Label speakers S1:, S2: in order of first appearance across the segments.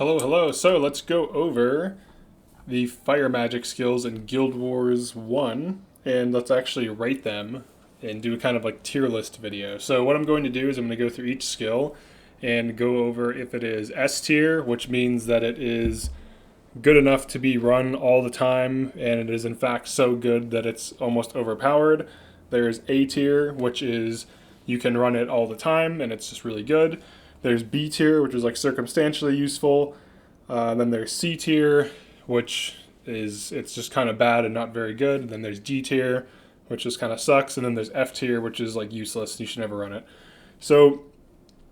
S1: Hello, hello. So let's go over the fire magic skills in Guild Wars 1 and let's actually rate them and do a kind of like tier list video. So what I'm going to do is I'm going to go through each skill and go over if it is S tier, which means that it is good enough to be run all the time and it is in fact so good that it's almost overpowered. There's A tier, which is you can run it all the time and it's just really good. There's B tier, which is like circumstantially useful. Then there's C tier, which is it's just kind of bad and not very good. Then there's D tier, which just kind of sucks. And then there's F tier, which is like useless. You should never run it. So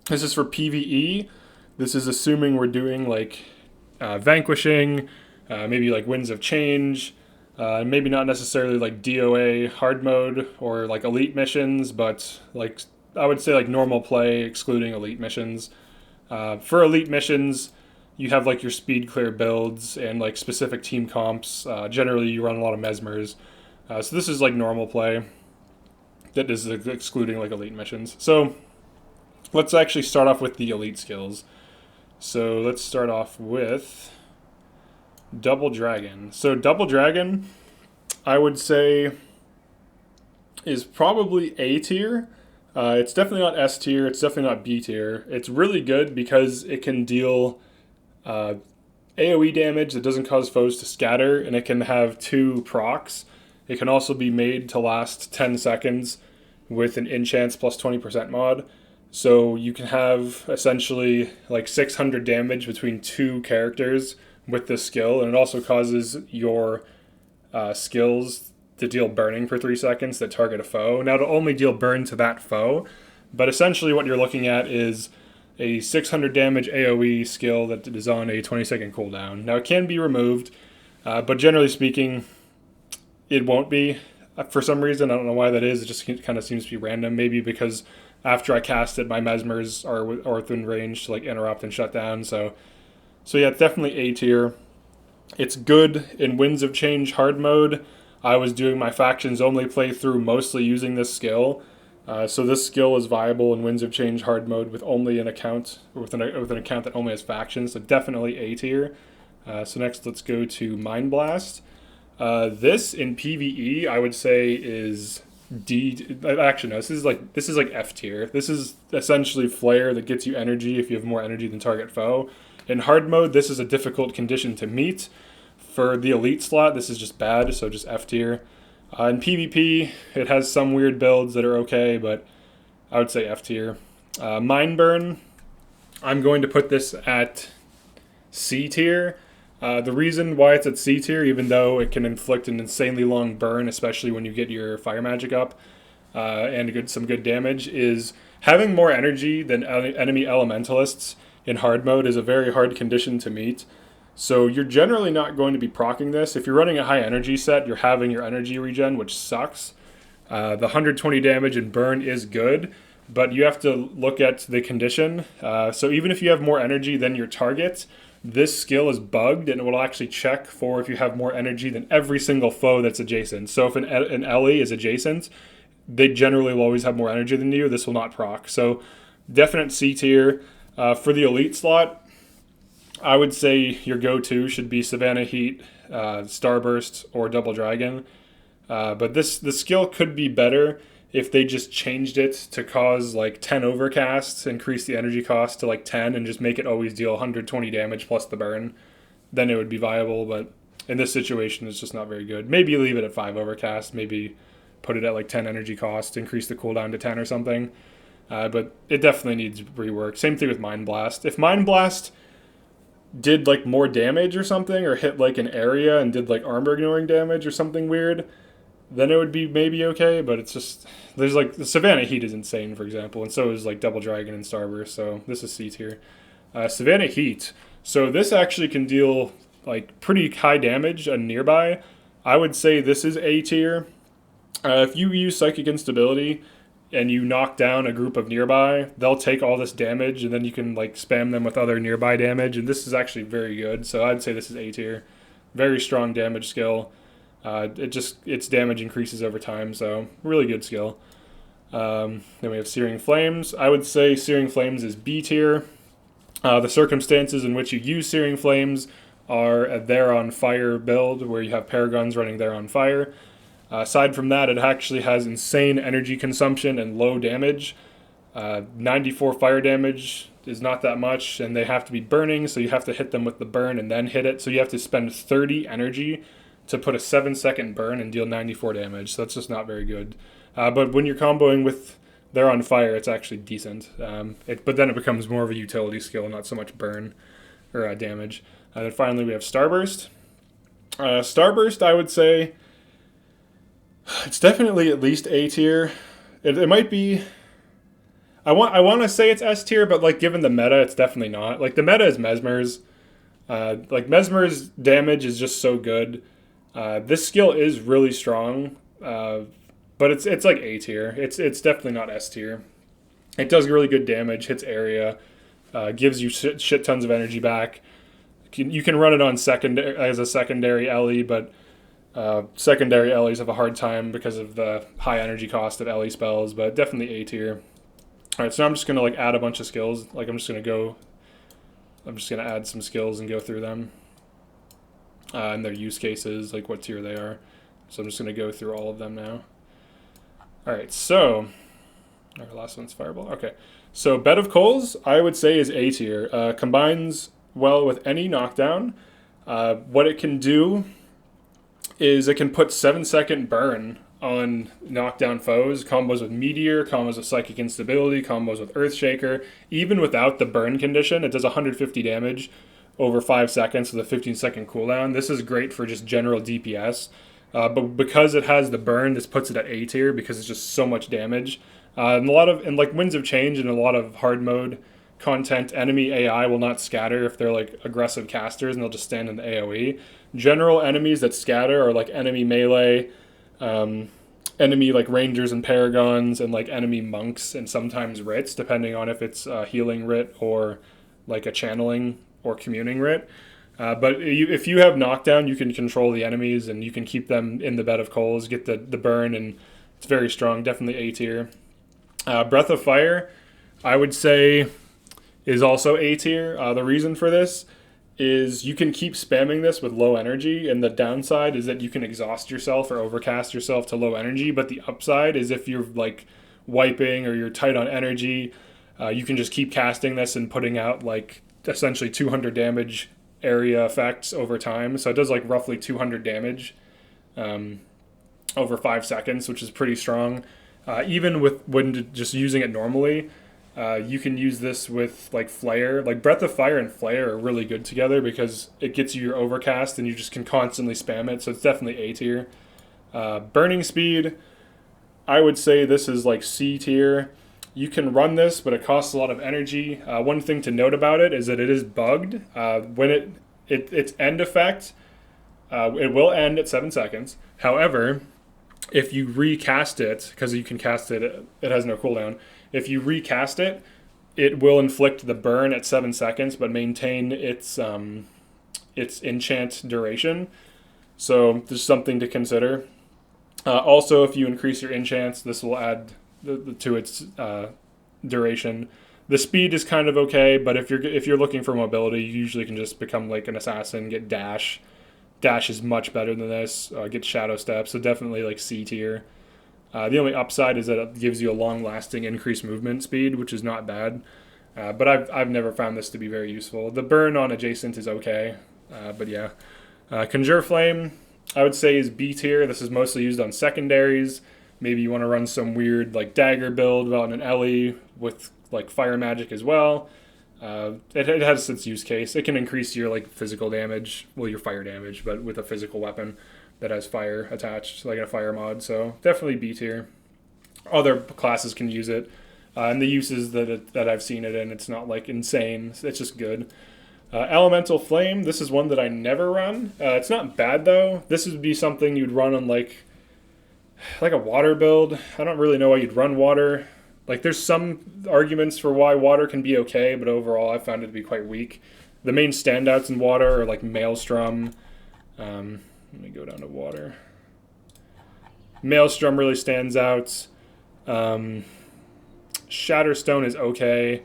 S1: this is for PvE. This is assuming we're doing like Vanquishing, maybe like Winds of Change, maybe not necessarily like DOA hard mode or like elite missions, but like I would say like normal play, excluding elite missions. For elite missions, you have like your speed clear builds and like specific team comps. Generally, you run a lot of mesmers. So this is like normal play. That is excluding like elite missions. So let's actually start off with the elite skills. So let's start off with Double Dragon. So Double Dragon, I would say, is probably A tier. It's definitely not S tier. It's definitely not B tier. It's really good because it can deal AoE damage that doesn't cause foes to scatter, and it can have 2 procs. It can also be made to last 10 seconds with an enchants plus 20% mod. So you can have essentially like 600 damage between 2 characters with this skill, and it also causes your skills to deal burning for 3 seconds that target a foe. Now, it'll only deal burn to that foe, but essentially what you're looking at is a 600 damage AoE skill that is on a 20-second cooldown. Now, it can be removed, but generally speaking, it won't be. For some reason, I don't know why that is. It just kind of seems to be random. Maybe because after I cast it, my mesmers are within range to like interrupt and shut down. So yeah, it's definitely A tier. It's good in Winds of Change hard mode. I was doing my factions only playthrough mostly using this skill. So this skill is viable in Winds of Change hard mode with only an account, with an account that only has factions. So definitely A tier. So next, let's go to Mind Blast. This in PvE, I would say is D. Actually, no. This is like F tier. This is essentially Flare that gets you energy if you have more energy than target foe. In hard mode, this is a difficult condition to meet. For the elite slot, this is just bad, so just F tier. In PvP, it has some weird builds that are okay, but I would say F tier. Mind Burn, I'm going to put this at C tier. The reason why it's at C tier, even though it can inflict an insanely long burn, especially when you get your fire magic up and some good damage, is having more energy than enemy elementalists in hard mode is a very hard condition to meet. So you're generally not going to be proccing this. If you're running a high energy set, you're having your energy regen, which sucks. The 120 damage and burn is good, but you have to look at the condition. So even if you have more energy than your target, this skill is bugged and it will actually check for if you have more energy than every single foe that's adjacent. So if an Ellie is adjacent, they generally will always have more energy than you. This will not proc. So definite C tier. For the elite slot, I would say your go-to should be Savannah Heat, Starburst, or Double Dragon. But the skill could be better if they just changed it to cause like 10 overcasts, increase the energy cost to like 10, and just make it always deal 120 damage plus the burn. Then it would be viable, but in this situation, it's just not very good. Maybe leave it at 5 overcast, maybe put it at like 10 energy cost, increase the cooldown to 10 or something. But it definitely needs rework. Same thing with Mind Blast. If Mind Blast did like more damage or something, or hit like an area and did like armor ignoring damage or something weird, then it would be maybe okay. But it's just, there's like the Savannah Heat is insane, for example, and so is like Double Dragon and Starburst. So this is C tier. Savannah Heat. So this actually can deal like pretty high damage on nearby. I would say this is A tier. If you use Psychic Instability and you knock down a group of nearby, they'll take all this damage, and then you can like spam them with other nearby damage, and this is actually very good. So I'd say this is A tier. Very strong damage skill. Its damage increases over time, so really good skill. Then we have Searing Flames. I would say Searing Flames is B tier. The circumstances in which you use Searing Flames are a They're on Fire build, where you have Paragons running They're on Fire. Aside from that, it actually has insane energy consumption and low damage. 94 fire damage is not that much, and they have to be burning, so you have to hit them with the burn and then hit it. So you have to spend 30 energy to put a 7-second burn and deal 94 damage. So that's just not very good. But when you're comboing with They're on Fire, it's actually decent. But then it becomes more of a utility skill, not so much burn or damage. And then finally we have Starburst. Starburst, I would say, it's definitely at least A tier. It might be. I want to say it's S tier, but like given the meta, it's definitely not. Like the meta is Mesmer's. Like Mesmer's damage is just so good. This skill is really strong, but it's like A tier. It's definitely not S tier. It does really good damage, hits area, gives you shit tons of energy back. You can run it on as a secondary Ellie, but secondary Ellies have a hard time because of the high energy cost of Ellie spells. But definitely A tier. All right, so now I'm just gonna like add a bunch of skills. Like I'm just gonna add some skills and go through them and their use cases, like what tier they are. So I'm just gonna go through all of them now. All right, so our last one's Fireball. Okay, so Bed of Coals I would say is A tier. Combines well with any knockdown. What it can do is it can put 7-second burn on knockdown foes, combos with Meteor, combos with Psychic Instability, combos with Earthshaker. Even without the burn condition, it does 150 damage over 5 seconds with a 15-second cooldown. This is great for just general DPS. But because it has the burn, this puts it at A tier because it's just so much damage. And like Winds of Change and a lot of hard mode content, enemy AI will not scatter if they're like aggressive casters, and they'll just stand in the AoE. General enemies that scatter are like enemy melee, enemy like rangers and paragons, and like enemy monks and sometimes writs, depending on if it's a healing writ or like a channeling or communing writ. But if you have knockdown, you can control the enemies and you can keep them in the Bed of Coals, get the burn, and it's very strong. Definitely A tier. Breath of Fire, I would say, is also A tier. The reason for this is you can keep spamming this with low energy, and the downside is that you can exhaust yourself or overcast yourself to low energy, but the upside is if you're like wiping or you're tight on energy, you can just keep casting this and putting out like essentially 200 damage area effects over time. So it does like roughly 200 damage over 5 seconds, which is pretty strong. Even when just using it normally, you can use this with like Flare. Like Breath of Fire and Flare are really good together because it gets you your overcast and you just can constantly spam it. So it's definitely A tier. Burning Speed, I would say this is like C tier. You can run this, but it costs a lot of energy. One thing to note about it is that it is bugged. When its end effect, it will end at 7 seconds. However, if you recast it, because you can cast it, it has no cooldown. If you recast it, it will inflict the burn at 7 seconds, but maintain its enchant duration. So there's something to consider. Also, if you increase your enchants, this will add to its duration. The speed is kind of okay, but if you're looking for mobility, you usually can just become like an assassin, get dash. Dash is much better than this. Get shadow step, so definitely like C tier. The only upside is that it gives you a long-lasting increased movement speed, which is not bad. But I've never found this to be very useful. The burn on adjacent is okay, but yeah. Conjure Flame, I would say, is B tier. This is mostly used on secondaries. Maybe you want to run some weird like dagger build on an Ellie with like fire magic as well. It has its use case. It can increase your like physical damage, well, your fire damage, but with a physical weapon that has fire attached, like a fire mod. So definitely B tier. Other classes can use it, and the uses that I've seen it in, it's not like insane. It's just good. Elemental Flame, this is one that I never run. It's not bad though. This would be something you'd run on like a water build. I don't really know why you'd run water. Like there's some arguments for why water can be okay, but overall I found it to be quite weak. The main standouts in water are like Maelstrom. Let me go down to water. Maelstrom really stands out. Shatterstone is okay.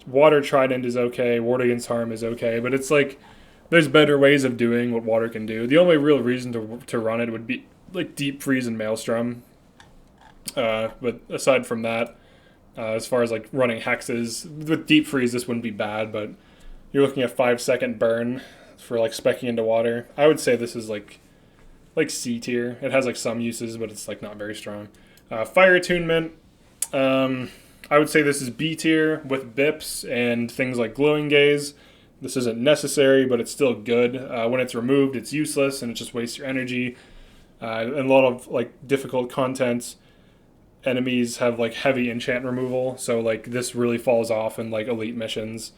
S1: Water Trident is okay. Ward Against Harm is okay. But it's like, there's better ways of doing what water can do. The only real reason to run it would be like Deep Freeze and Maelstrom. But aside from that, as far as like running hexes, with Deep Freeze this wouldn't be bad, but you're looking at 5-second burn for like specking into water. I would say this is like C tier. It has like some uses, but it's like not very strong. Fire Attunement, I would say this is B tier with Bips and things like Glowing Gaze. This isn't necessary, but it's still good. When it's removed, it's useless and it just wastes your energy. And a lot of like difficult content, enemies have like heavy enchant removal, so like this really falls off in like elite missions,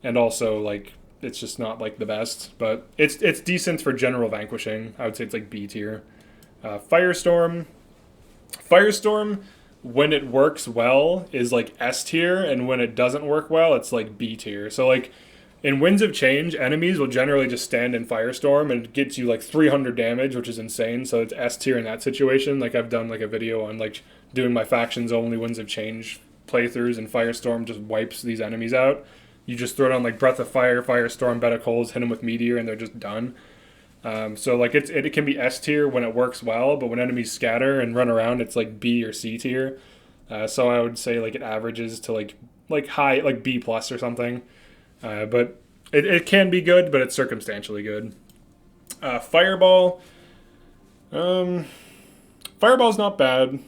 S1: and also like it's just not like the best, but it's decent for general vanquishing. I would say it's like B tier. Firestorm, when it works well is like S tier, and when it doesn't work well, it's like B tier. So like in Winds of Change, enemies will generally just stand in Firestorm and it gets you like 300 damage, which is insane. So it's S tier in that situation. Like I've done like a video on like doing my factions only Winds of Change playthroughs, and Firestorm just wipes these enemies out. You just throw down like Breath of Fire, Firestorm, Bed of Coals, hit them with Meteor, and they're just done. So like it can be S tier when it works well, but when enemies scatter and run around, it's like B or C tier. So I would say like it averages to like high, like B plus or something. But it can be good, but it's circumstantially good. Fireball. Fireball's not bad.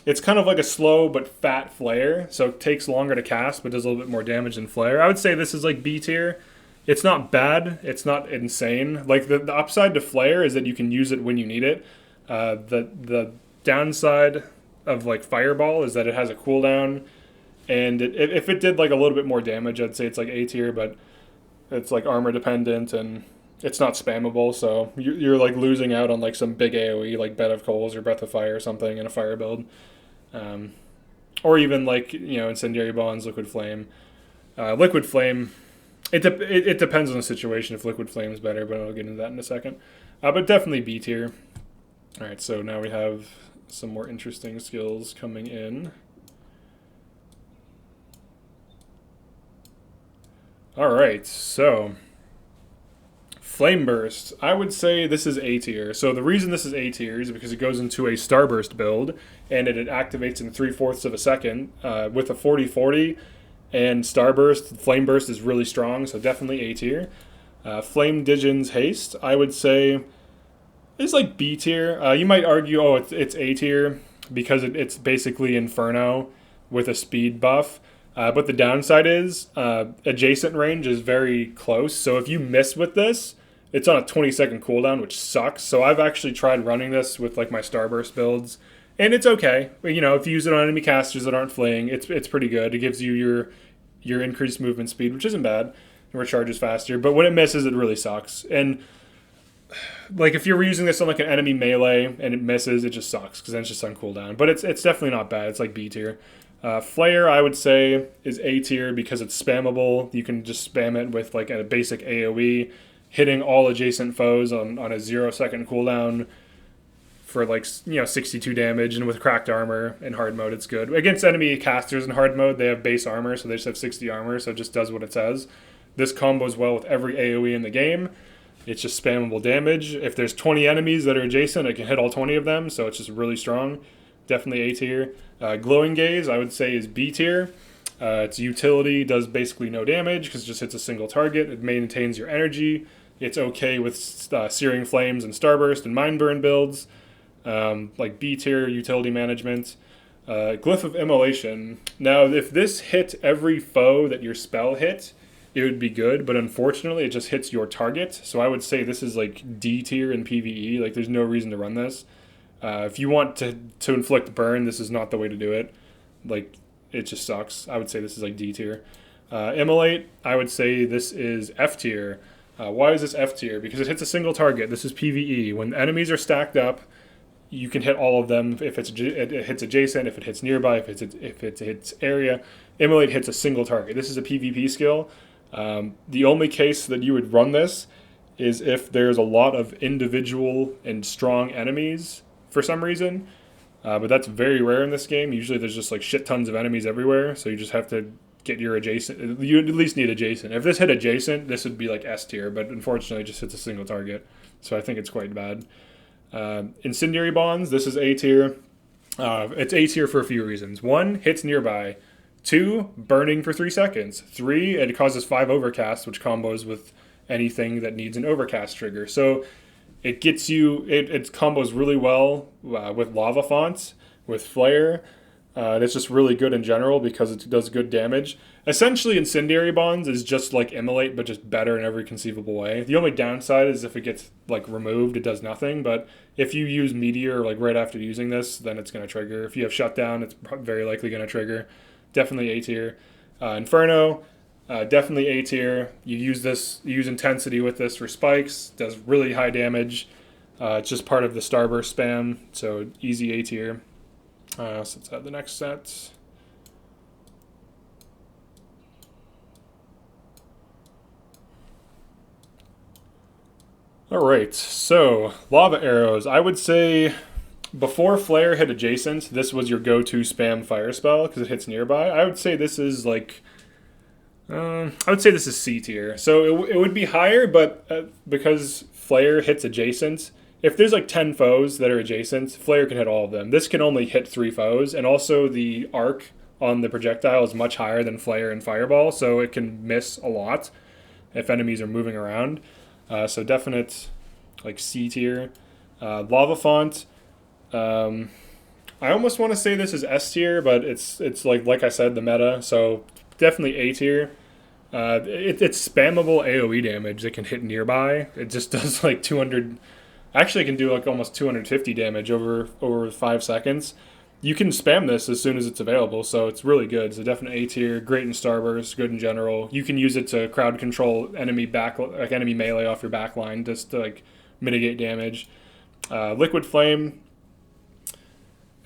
S1: It's kind of like a slow but fat flare, so it takes longer to cast, but does a little bit more damage than flare. I would say this is like B tier. It's not bad. It's not insane. Like the upside to flare is that you can use it when you need it. The downside of like Fireball is that it has a cooldown, and if it did like a little bit more damage, I'd say it's like A tier, but it's like armor dependent and it's not spammable, so you're like losing out on like some big AoE like Bed of Coals or Breath of Fire or something in a fire build. Or even like, Incendiary Bonds, Liquid Flame. Liquid Flame, it depends on the situation if Liquid Flame is better, but I'll get into that in a second. But definitely B tier. Alright, so now we have some more interesting skills coming in. Alright, so Flame Burst. I would say this is A tier. So the reason this is A tier is because it goes into a Starburst build, and it activates in 3/4 of a second with a 40/40 and Starburst. Flame Burst is really strong, so definitely A tier. Flame Digen's Haste, I would say, is like B tier. You might argue, oh, it's A tier because it's basically Inferno with a speed buff. But the downside is adjacent range is very close. So if you miss with this, it's on a 20-second cooldown, which sucks. So I've actually tried running this with like my Starburst builds, and it's okay. If you use it on enemy casters that aren't fleeing, it's pretty good. It gives you your increased movement speed, which isn't bad. It recharges faster. But when it misses, it really sucks. And like if you're using this on like an enemy melee and it misses, it just sucks because then it's just on cooldown. But it's definitely not bad. It's like B tier. Flare, I would say, is A tier because it's spammable. You can just spam it with like a basic AoE, hitting all adjacent foes on a 0-second cooldown for like 62 damage, and with cracked armor in hard mode, it's good. Against enemy casters in hard mode, they have base armor, so they just have 60 armor, so it just does what it says. This combos well with every AoE in the game. It's just spammable damage. If there's 20 enemies that are adjacent, it can hit all 20 of them, so it's just really strong. Definitely A tier. Glowing Gaze, I would say, is B tier. Its utility does basically no damage because it just hits a single target. It maintains your energy. It's okay with Searing Flames and Starburst and Mindburn builds. Like B tier utility management. Glyph of Immolation. Now, if this hit every foe that your spell hit, it would be good, but unfortunately it just hits your target. So I would say this is like D tier in PvE. Like there's no reason to run this. If you want to inflict burn, this is not the way to do it. Like, it just sucks. I would say this is like D tier. Immolate, I would say this is F tier. Why is this F tier? Because it hits a single target. This is PvE. When enemies are stacked up, you can hit all of them. If it hits adjacent, if it hits nearby, if it hits area. Immolate hits a single target. This is a PvP skill. The only case that you would run this is if there's a lot of individual and strong enemies for some reason, but that's very rare in this game. Usually there's just like shit tons of enemies everywhere, so you just have to get your adjacent. You at least need adjacent. If this hit adjacent, this would be like S tier, but unfortunately it just hits a single target. So I think it's quite bad. Incendiary Bonds, this is A tier. It's A tier for a few reasons. 1, hits nearby. 2, burning for 3 seconds. 3, it causes 5 overcast, which combos with anything that needs an overcast trigger. So it gets you, it combos really well with lava fonts, with flare. It's just really good in general because it does good damage. Essentially, Incendiary Bonds is just like Immolate, but just better in every conceivable way. The only downside is if it gets like removed, it does nothing. But if you use Meteor like right after using this, then it's going to trigger. If you have Shutdown, it's very likely going to trigger. Definitely A tier. Inferno, definitely A tier. You use Intensity with this for spikes. Does really high damage. It's just part of the Starburst spam, so easy A tier. So let's add the next set. Alright, so Lava Arrows. I would say before Flare hit adjacent, this was your go-to spam fire spell because it hits nearby. I would say this is like, I would say this is C tier. So it would be higher, but because Flare hits adjacent, if there's like 10 foes that are adjacent, Flare can hit all of them. This can only hit 3 foes, and also the arc on the projectile is much higher than Flare and Fireball, so it can miss a lot if enemies are moving around. So definite like C tier. Lava Font. I almost want to say this is S tier, but it's like I said, the meta. So definitely A tier. It's spammable AoE damage that can hit nearby. It just does like 200. Actually, it can do like almost 250 damage over 5 seconds. You can spam this as soon as it's available, so it's really good. It's a definite A tier, great in Starburst, good in general. You can use it to crowd control enemy enemy melee off your backline just to like mitigate damage. Liquid Flame.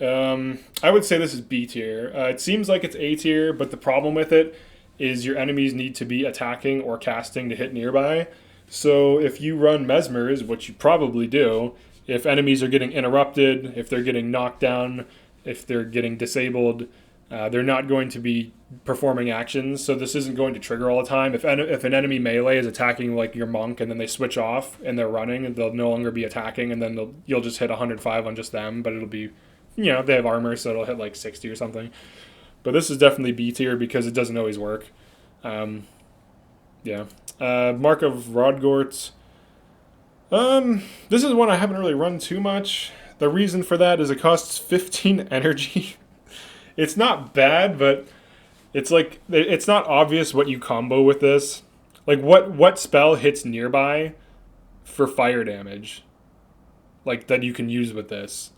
S1: I would say this is B tier. It seems like it's A tier, but the problem with it is your enemies need to be attacking or casting to hit nearby. So if you run Mesmers, which you probably do, if enemies are getting interrupted, if they're getting knocked down, if they're getting disabled, they're not going to be performing actions, so this isn't going to trigger all the time. If an enemy melee is attacking like your monk and then they switch off and they're running, and they'll no longer be attacking, and then you'll just hit 105 on just them, but it'll be, they have armor, so it'll hit like 60 or something. But this is definitely B tier because it doesn't always work. Yeah. Mark of Rodgort. This is one I haven't really run too much. The reason for that is it costs 15 energy. It's not bad, but it's like it's not obvious what you combo with this. Like what spell hits nearby for fire damage? Like that you can use with this.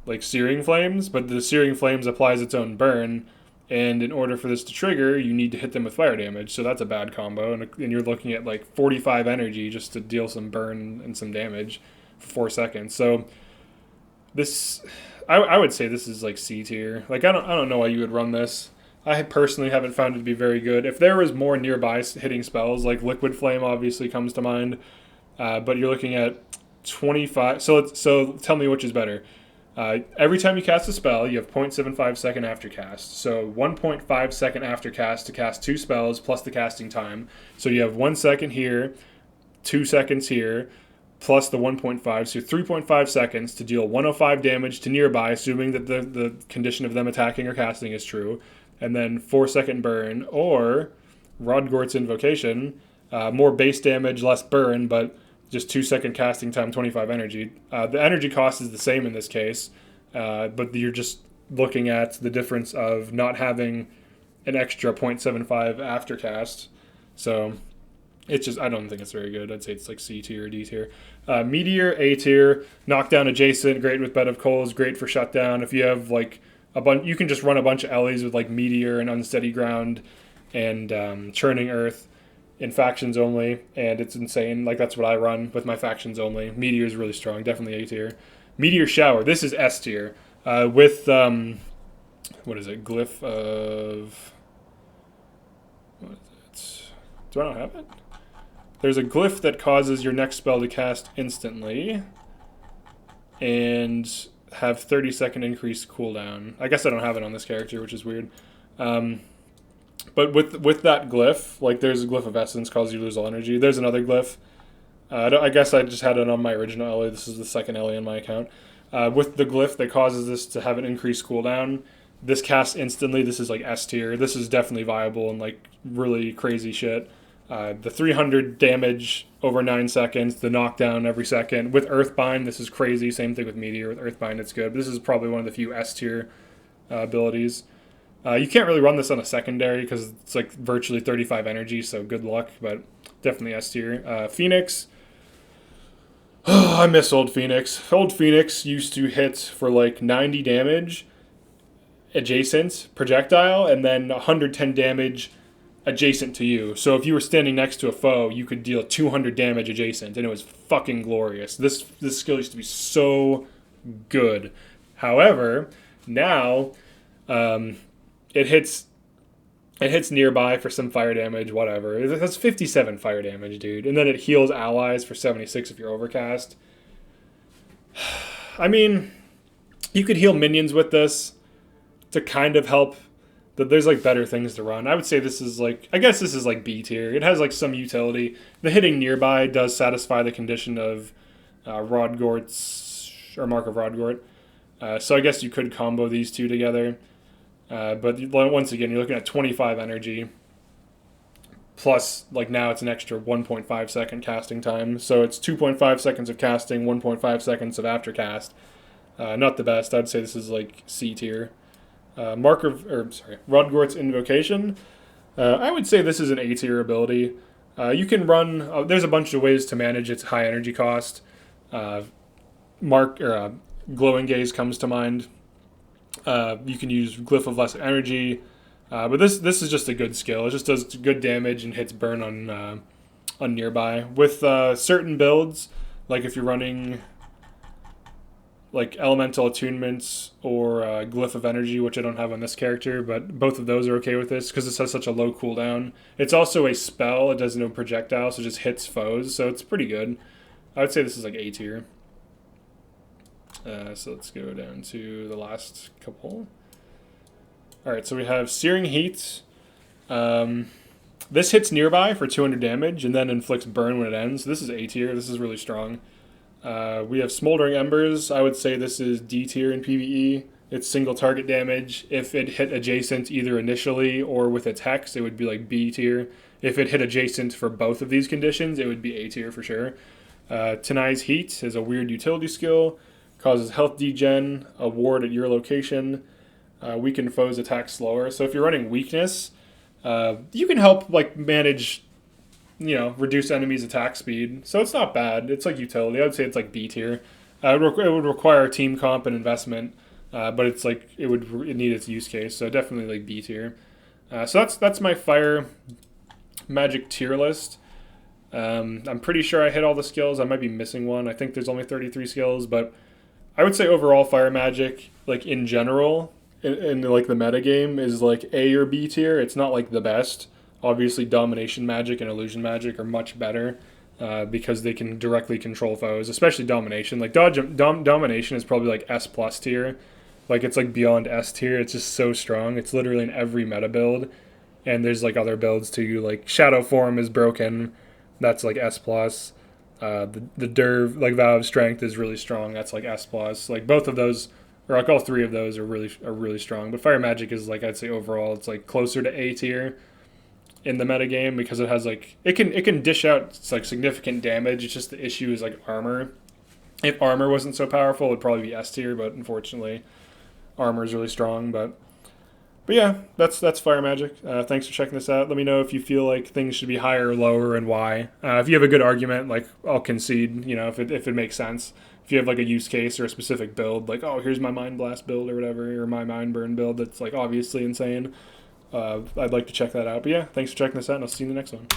S1: Like Searing Flames, but the Searing Flames applies its own burn, and in order for this to trigger, you need to hit them with fire damage, so that's a bad combo, and you're looking at like 45 energy just to deal some burn and some damage for 4 seconds. So this, I would say this is like C tier. Like I don't know why you would run this. I personally haven't found it to be very good. If there was more nearby hitting spells, like Liquid Flame obviously comes to mind, but you're looking at 25. So tell me which is better. Every time you cast a spell, you have 0.75 second aftercast. So 1.5 second aftercast to cast 2 spells plus the casting time. So you have 1 second here, 2 seconds here, plus the 1.5. So 3.5 seconds to deal 105 damage to nearby, assuming that the condition of them attacking or casting is true. And then 4 second burn, or Rodgort's Invocation, more base damage, less burn, but just 2 second casting time, 25 energy. The energy cost is the same in this case, but you're just looking at the difference of not having an extra 0.75 after cast. So it's just, I don't think it's very good. I'd say it's like C tier or D tier. Meteor, A tier. Knockdown adjacent, great with Bed of Coals, great for shutdown. If you have like a bunch, you can just run a bunch of Ellies with like Meteor and Unsteady Ground and Churning Earth in factions only, and it's insane. Like that's what I run with my factions only. Meteor is really strong, definitely A tier. Meteor Shower, this is S tier. With what is it? Glyph of, what is it? Do I not have it? There's a glyph that causes your next spell to cast instantly and have 30-second increased cooldown. I guess I don't have it on this character, which is weird. But with that glyph, like there's a glyph of essence, causes you to lose all energy. There's another glyph. I guess I just had it on my original Ellie. This is the second Ellie on my account. With the glyph that causes this to have an increased cooldown, this casts instantly. This is like S tier. This is definitely viable and like really crazy shit. The 300 damage over 9 seconds, the knockdown every second. With Earthbind, this is crazy. Same thing with Meteor. With Earthbind, it's good. But this is probably one of the few S tier abilities. You can't really run this on a secondary because it's like virtually 35 energy, so good luck, but definitely S tier. Phoenix. Oh, I miss old Phoenix. Old Phoenix used to hit for like 90 damage adjacent projectile and then 110 damage adjacent to you. So if you were standing next to a foe, you could deal 200 damage adjacent, and it was fucking glorious. This skill used to be so good. However, now it hits nearby for some fire damage, whatever. That's 57 fire damage, dude. And then it heals allies for 76 if you're overcast. I mean, you could heal minions with this to kind of help. There's like better things to run. I would say this is like, I guess this is like B tier. It has like some utility. The hitting nearby does satisfy the condition of Rodgort's, or Mark of Rodgort. So I guess you could combo these two together. But once again, you're looking at 25 energy. Plus, like now it's an extra 1.5 second casting time. So it's 2.5 seconds of casting, 1.5 seconds of aftercast. Not the best. I'd say this is like C tier. Rodgort's Invocation. I would say this is an A tier ability. You can run. There's a bunch of ways to manage its high energy cost. Glowing Gaze comes to mind. You can use Glyph of Less Energy, but this is just a good skill. It just does good damage and hits burn on nearby. With certain builds, like if you're running like Elemental Attunements or Glyph of Energy, which I don't have on this character, but both of those are okay with this because this has such a low cooldown. It's also a spell. It does no projectile, so it just hits foes, so it's pretty good. I would say this is like A tier. So let's go down to the last couple. Alright, so we have Searing Heat. This hits nearby for 200 damage and then inflicts burn when it ends. This is A tier. This is really strong. We have Smoldering Embers. I would say this is D tier in PvE. It's single target damage. If it hit adjacent either initially or with its hex, it would be like B tier. If it hit adjacent for both of these conditions, it would be A tier for sure. Tenai's Heat is a weird utility skill. Causes health degen, a ward at your location. Weaken foes attack slower. So if you're running weakness, you can help like manage, reduce enemies' attack speed. So it's not bad. It's like utility. I would say it's like B tier. It would require team comp and investment, but it's like it need its use case. So definitely like B tier. So that's my fire magic tier list. I'm pretty sure I hit all the skills. I might be missing one. I think there's only 33 skills, but I would say overall fire magic, like in general, in like the meta game, is like A or B tier. It's not like the best. Obviously, domination magic and illusion magic are much better because they can directly control foes, especially domination. Like domination is probably like S plus tier. Like it's like beyond S tier. It's just so strong. It's literally in every meta build, and there's like other builds too. Like Shadow Form is broken. That's like S plus. The Derv, like Vow of Strength, is really strong. That's like S plus. Like both of those, or like all three of those, are really strong. But Fire Magic is like, I'd say overall it's like closer to A tier in the meta game because it has like it can dish out like significant damage. It's just the issue is like armor. If armor wasn't so powerful, it'd probably be S tier. But unfortunately, armor is really strong. But yeah, that's Fire Magic. Thanks for checking this out. Let me know if you feel like things should be higher or lower and why. If you have a good argument, like I'll concede, if it makes sense. If you have like a use case or a specific build, like, oh, here's my Mind Blast build or whatever, or my Mind Burn build that's like obviously insane, I'd like to check that out. But yeah, thanks for checking this out, and I'll see you in the next one.